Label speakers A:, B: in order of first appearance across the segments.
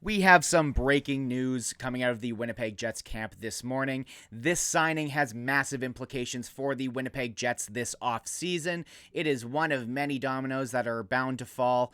A: We have some breaking news coming out of the Winnipeg Jets camp this morning. This signing has massive implications for the Winnipeg Jets this offseason. It is one of many dominoes that are bound to fall.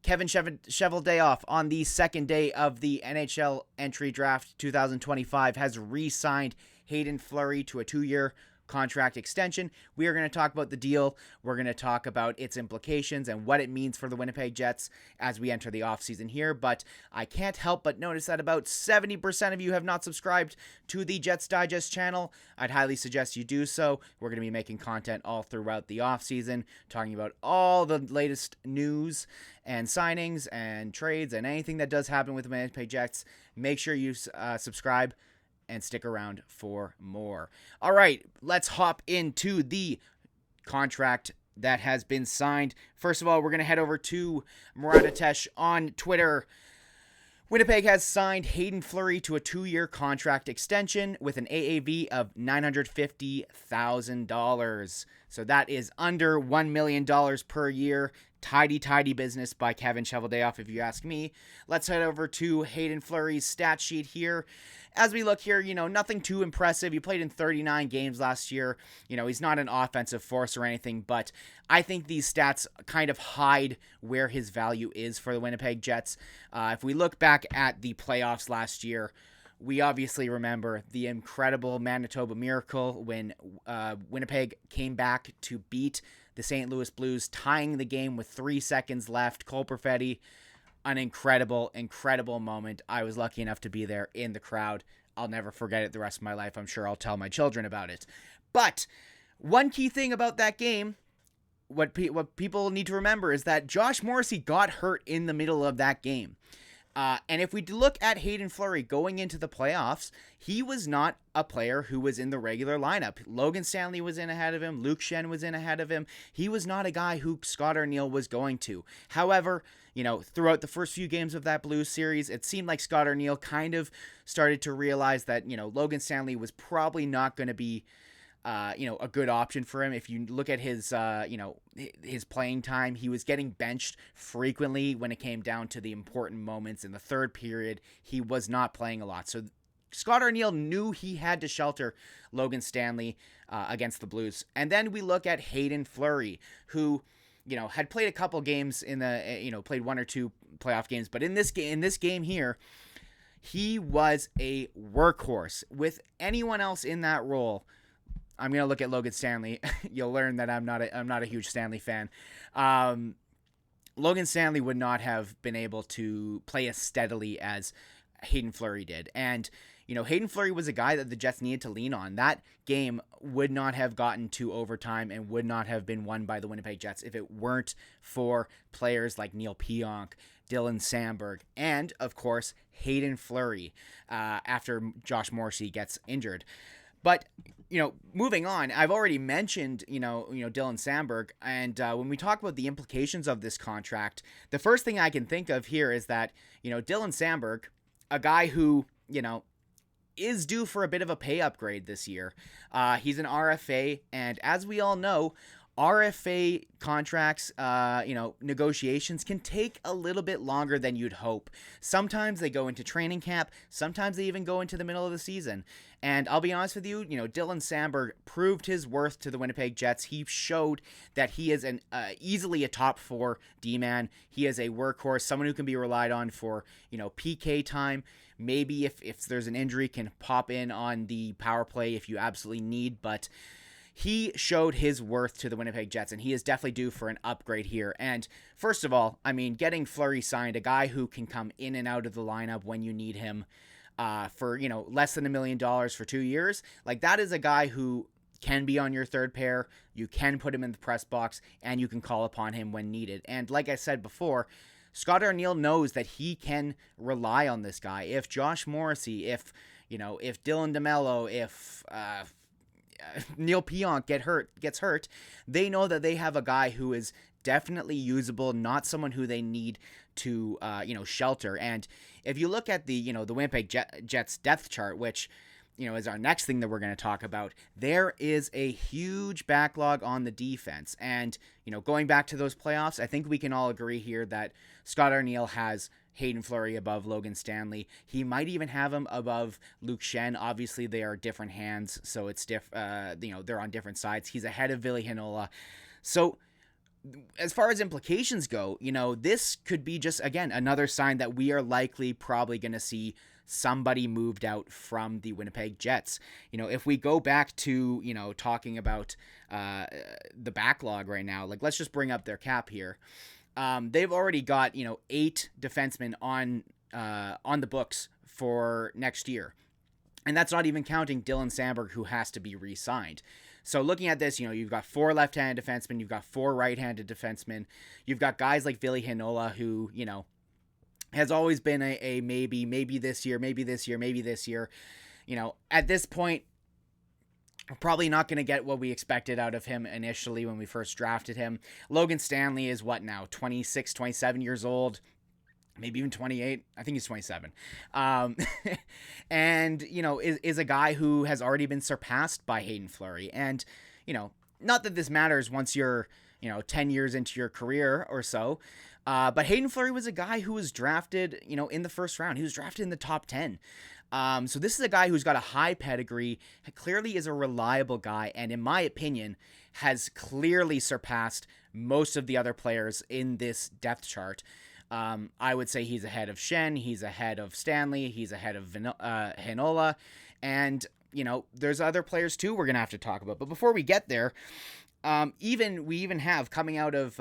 A: Kevin Cheveldayoff, on the second day of the NHL entry draft 2025, has re-signed Hayden Fleury to a 2-year contract extension. We are going to talk about the deal. We're going to talk about its implications and what it means for the Winnipeg Jets as we enter the offseason here. But I can't help but notice that about 70% of you have not subscribed to the Jets Digest channel. I'd highly suggest you do so. We're going to be making content all throughout the offseason, talking about all the latest news and signings and trades and anything that does happen with the Winnipeg Jets. Make sure you subscribe and stick around for more. All right, let's hop into the contract that has been signed. First of all, we're going to head over to Muratatesh on Twitter. Winnipeg has signed Hayden Fleury to a 2-year contract extension with an AAV of $950,000. So that is under $1 million per year. Tidy business by Kevin Cheveldayoff, if you ask me. Let's head over to Hayden Fleury's stat sheet here. As we look here, nothing too impressive. He played in 39 games last year. He's not an offensive force or anything, but I think these stats kind of hide where his value is for the Winnipeg Jets. If we look back at the playoffs last year, we obviously remember the incredible Manitoba Miracle when Winnipeg came back to beat the St. Louis Blues, tying the game with 3 seconds left. Cole Perfetti, an incredible moment. I was lucky enough to be there in the crowd. I'll never forget it the rest of my life. I'm sure I'll tell my children about it. But one key thing about that game, what people need to remember is that Josh Morrissey got hurt in the middle of that game. And if we look at Hayden Fleury going into the playoffs, he was not a player who was in the regular lineup. Logan Stanley was in ahead of him. Luke Schenn was in ahead of him. He was not a guy who Scott Arniel was going to. However, throughout the first few games of that Blues series, it seemed like Scott Arniel kind of started to realize that, Logan Stanley was probably not going to be a good option for him. If you look at his, his playing time, he was getting benched frequently when it came down to the important moments in the third period. He was not playing a lot. So Scott Arniel knew he had to shelter Logan Stanley against the Blues. And then we look at Hayden Fleury, who, had played a couple games in the, played 1 or 2 playoff games. But in this game here, he was a workhorse. With anyone else in that role, I'm going to look at Logan Stanley. You'll learn that I'm not a huge Stanley fan. Logan Stanley would not have been able to play as steadily as Hayden Fleury did. And, Hayden Fleury was a guy that the Jets needed to lean on. That game would not have gotten to overtime and would not have been won by the Winnipeg Jets if it weren't for players like Neil Pionk, Dylan Samberg, and, of course, Hayden Fleury after Josh Morrissey gets injured. But, moving on, I've already mentioned, Dylan Samberg, and when we talk about the implications of this contract, the first thing I can think of here is that, Dylan Samberg, a guy who, is due for a bit of a pay upgrade this year. He's an RFA, and as we all know, RFA contracts, negotiations can take a little bit longer than you'd hope. Sometimes they go into training camp. Sometimes they even go into the middle of the season. And I'll be honest with you, Dylan Samberg proved his worth to the Winnipeg Jets. He showed that he is easily a top 4 D-man. He is a workhorse, someone who can be relied on for, PK time. Maybe if there's an injury, can pop in on the power play if you absolutely need, but he showed his worth to the Winnipeg Jets, and he is definitely due for an upgrade here. And first of all, getting Fleury signed, a guy who can come in and out of the lineup when you need him for, less than $1 million for 2 years, like that is a guy who can be on your third pair. You can put him in the press box, and you can call upon him when needed. And like I said before, Scott Arniel knows that he can rely on this guy. If Josh Morrissey, if Dylan DeMello, if Neil Pionk gets hurt, they know that they have a guy who is definitely usable, not someone who they need to shelter. And if you look at the Winnipeg Jets depth chart, which is our next thing that we're going to talk about, there is a huge backlog on the defense. And going back to those playoffs, I think we can all agree here that Scott Arniel has Hayden Fleury above Logan Stanley. He might even have him above Luke Schenn. Obviously, they are different hands, so it's they're on different sides. He's ahead of Ville Heinola. So as far as implications go, this could be just, again, another sign that we are likely probably going to see somebody moved out from the Winnipeg Jets. If we go back to, talking about the backlog right now, like, let's just bring up their cap here. They've already got, 8 defensemen on the books for next year. And that's not even counting Dylan Samberg, who has to be re-signed. So looking at this, you've got 4 left-handed defensemen, you've got 4 right-handed defensemen, you've got guys like Ville Heinola, who, has always been a maybe this year. At this point, we're probably not going to get what we expected out of him initially when we first drafted him. Logan Stanley is what now, 26, 27 years old? Maybe even 28. I think he's 27. And, is a guy who has already been surpassed by Hayden Fleury. And, not that this matters once you're, 10 years into your career or so. But Hayden Fleury was a guy who was drafted, in the first round. He was drafted in the top 10. So this is a guy who's got a high pedigree, clearly is a reliable guy, and in my opinion, has clearly surpassed most of the other players in this depth chart. I would say he's ahead of Schenn, he's ahead of Stanley, he's ahead of Heinola, and, there's other players too we're going to have to talk about. But before we get there, we even have coming out of,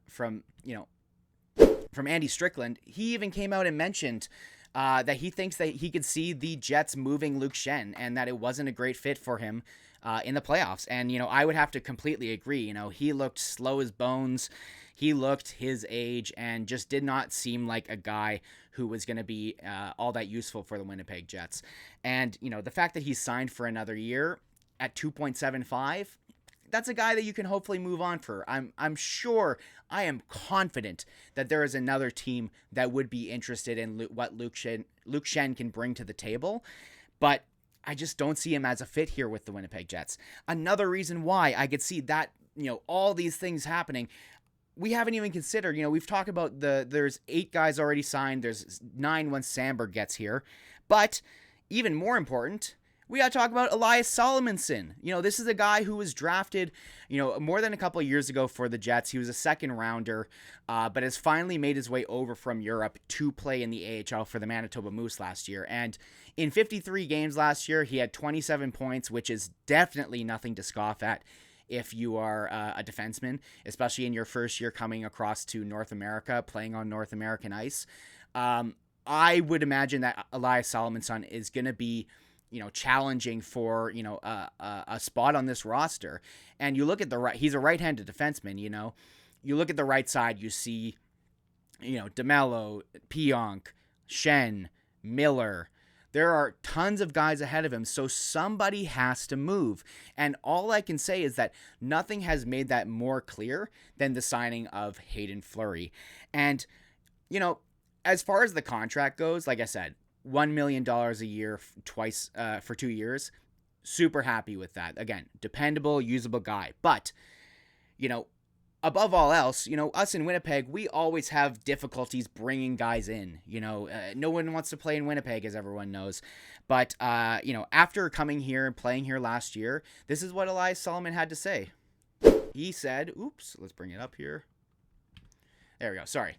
A: from Andy Strickland, he even came out and mentioned that he thinks that he could see the Jets moving Luke Schenn and that it wasn't a great fit for him in the playoffs. And, I would have to completely agree. He looked slow as bones. He looked his age and just did not seem like a guy who was going to be all that useful for the Winnipeg Jets. And, the fact that he's signed for another year at 2.75, that's a guy that you can hopefully move on for. I'm sure, I am confident that there is another team that would be interested in what Luke Schenn can bring to the table, but I just don't see him as a fit here with the Winnipeg Jets. Another reason why I could see that, all these things happening, we haven't even considered, we've talked about there's 8 guys already signed, there's 9 once Samberg gets here, but even more important, we got to talk about Elias Salomonson. This is a guy who was drafted, more than a couple of years ago for the Jets. He was a second rounder, but has finally made his way over from Europe to play in the AHL for the Manitoba Moose last year. And in 53 games last year, he had 27 points, which is definitely nothing to scoff at if you are a defenseman, especially in your first year coming across to North America, playing on North American ice. I would imagine that Elias Salomonson is going to be challenging for, a spot on this roster. And you look at the right, he's a right-handed defenseman, you look at the right side, you see, DeMello, Pionk, Schenn, Miller. There are tons of guys ahead of him, so somebody has to move. And all I can say is that nothing has made that more clear than the signing of Hayden Fleury. And, as far as the contract goes, like I said, $1 million a year twice for 2 years. Super happy with that. Again, dependable, usable guy. But, above all else, us in Winnipeg, we always have difficulties bringing guys in. No one wants to play in Winnipeg, as everyone knows. But, after coming here and playing here last year, this is what Elias Solomon had to say. He said, let's bring it up here. There we go. Sorry.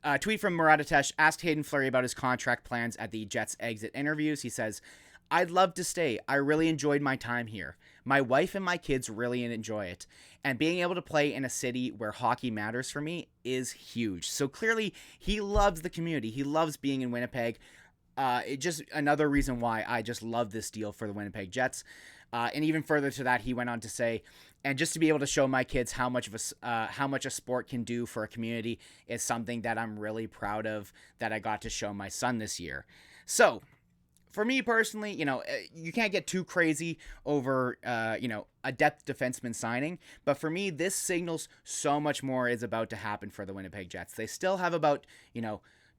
A: A tweet from Muratatesh asked Hayden Fleury about his contract plans at the Jets exit interviews. He says, "I'd love to stay. I really enjoyed my time here. My wife and my kids really enjoy it. And being able to play in a city where hockey matters for me is huge." So clearly he loves the community. He loves being in Winnipeg. It just another reason why I just love this deal for the Winnipeg Jets. And even further to that, he went on to say, and just to be able to show my kids how much a sport can do for a community is something that I'm really proud of that I got to show my son this year. So, for me personally, you can't get too crazy over, a depth defenseman signing. But for me, this signals so much more is about to happen for the Winnipeg Jets. They still have about,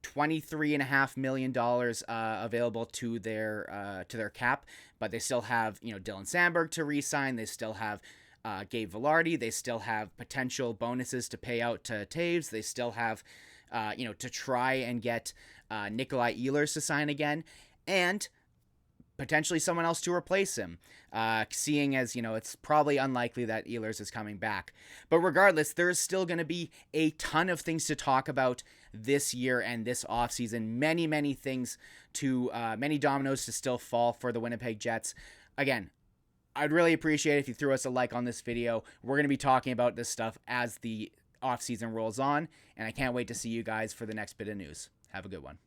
A: $23.5 million available to their cap, but they still have, Dylan Samberg to re-sign. They still have Gabe Vilardi. They still have potential bonuses to pay out to Taves. They still have, to try and get Nikolai Ehlers to sign again, and potentially someone else to replace him, seeing as, it's probably unlikely that Ehlers is coming back. But regardless, there's still going to be a ton of things to talk about this year and this offseason. Many, many things many dominoes to still fall for the Winnipeg Jets. Again, I'd really appreciate it if you threw us a like on this video. We're going to be talking about this stuff as the offseason rolls on, and I can't wait to see you guys for the next bit of news. Have a good one.